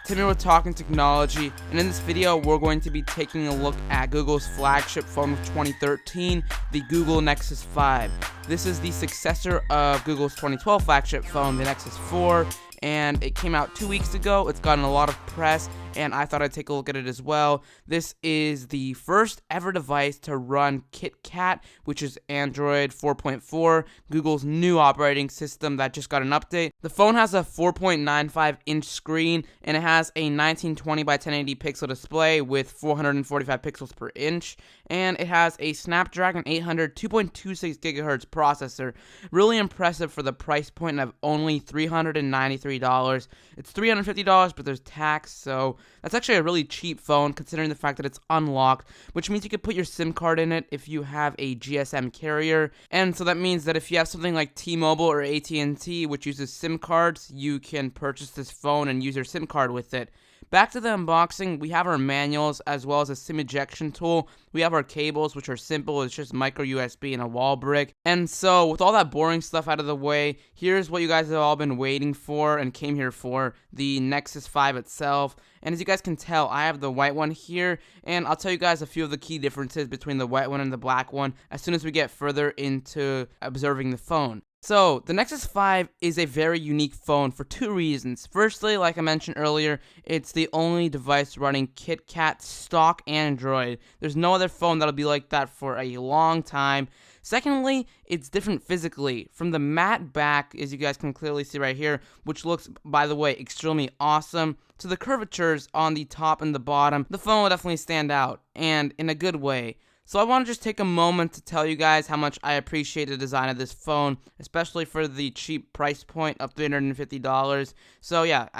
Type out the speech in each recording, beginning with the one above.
Tim here with Talking Technology, and in this video we're going to be taking a look at Google's flagship phone of 2013, the Google Nexus 5. This is the successor of Google's 2012 flagship phone, the Nexus 4, and it came out 2 weeks ago. It's gotten a lot of press, and I thought I'd take a look at it as well. This is the first ever device to run KitKat, which is Android 4.4, Google's new operating system that just got an update. The phone has a 4.95-inch screen, and it has a 1920 by 1080 pixel display with 445 pixels per inch, and it has a Snapdragon 800 2.26 gigahertz processor. Really impressive for the price point of only $393. It's $350, but there's tax, so that's actually a really cheap phone considering the fact that it's unlocked, which means you could put your SIM card in it if you have a GSM carrier. And so that means that if you have something like T-Mobile or AT&T, which uses SIM cards, you can purchase this phone and use your SIM card with it. Back to the unboxing, we have our manuals as well as a SIM ejection tool. We have our cables, which are simple. It's just micro USB and a wall brick. And so with all that boring stuff out of the way, here's what you guys have all been waiting for and came here for, the Nexus 5 itself. And as you guys can tell, I have the white one here, and I'll tell you guys a few of the key differences between the white one and the black one as soon as we get further into observing the phone. So, the Nexus 5 is a very unique phone for two reasons. Firstly, like I mentioned earlier, it's the only device running KitKat stock Android. There's no other phone that'll be like that for a long time. Secondly, it's different physically. From the matte back, as you guys can clearly see right here, which looks, by the way, extremely awesome, to the curvatures on the top and the bottom, the phone will definitely stand out, and in a good way. So I want to just take a moment to tell you guys how much I appreciate the design of this phone, especially for the cheap price point of $350. So yeah,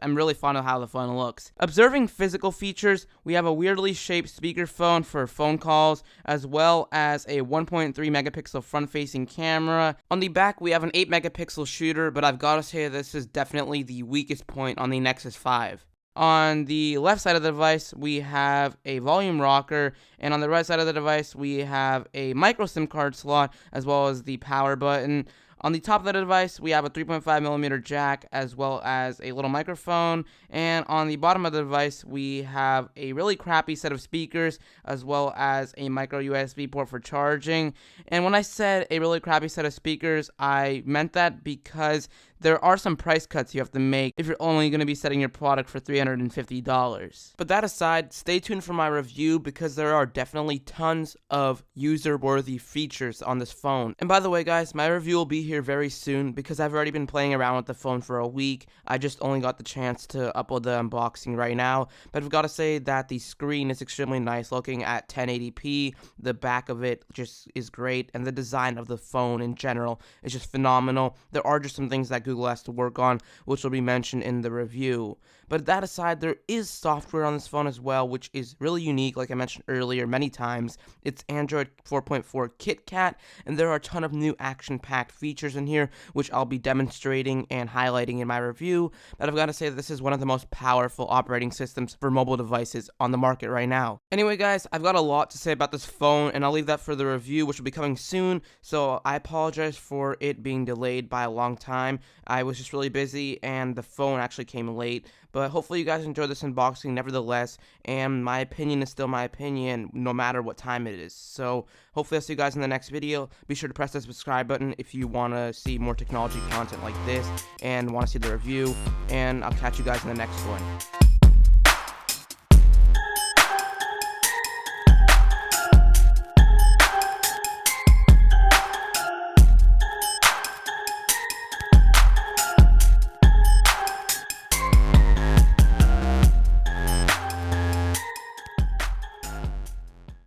I'm really fond of how the phone looks. Observing physical features, we have a weirdly shaped speakerphone for phone calls, as well as a 1.3 megapixel front-facing camera. On the back, we have an 8 megapixel shooter, but I've got to say this is definitely the weakest point on the Nexus 5. On the left side of the device, we have a volume rocker, and on the right side of the device, we have a micro SIM card slot, as well as the power button. On the top of the device, we have a 3.5mm jack, as well as a little microphone, and on the bottom of the device, we have a really crappy set of speakers, as well as a micro USB port for charging. And when I said a really crappy set of speakers, I meant that because there are some price cuts you have to make if you're only going to be setting your product for $350. But that aside, stay tuned for my review because there are definitely tons of user-worthy features on this phone. And by the way, guys, my review will be here very soon because I've already been playing around with the phone for a week. I just only got the chance to upload the unboxing right now. But I've got to say that the screen is extremely nice looking at 1080p. The back of it just is great, and the design of the phone in general is just phenomenal. There are just some things that Google has to work on, which will be mentioned in the review. But that aside, there is software on this phone as well, which is really unique, like I mentioned earlier many times. It's Android 4.4 KitKat, and there are a ton of new action-packed features in here, which I'll be demonstrating and highlighting in my review. But I've got to say that this is one of the most powerful operating systems for mobile devices on the market right now. Anyway, guys, I've got a lot to say about this phone, and I'll leave that for the review, which will be coming soon, so I apologize for it being delayed by a long time. I was just really busy, and the phone actually came late. But hopefully you guys enjoyed this unboxing nevertheless, and my opinion is still my opinion no matter what time it is. So hopefully I'll see you guys in the next video. Be sure to press the subscribe button if you want to see more technology content like this and want to see the review, and I'll catch you guys in the next one.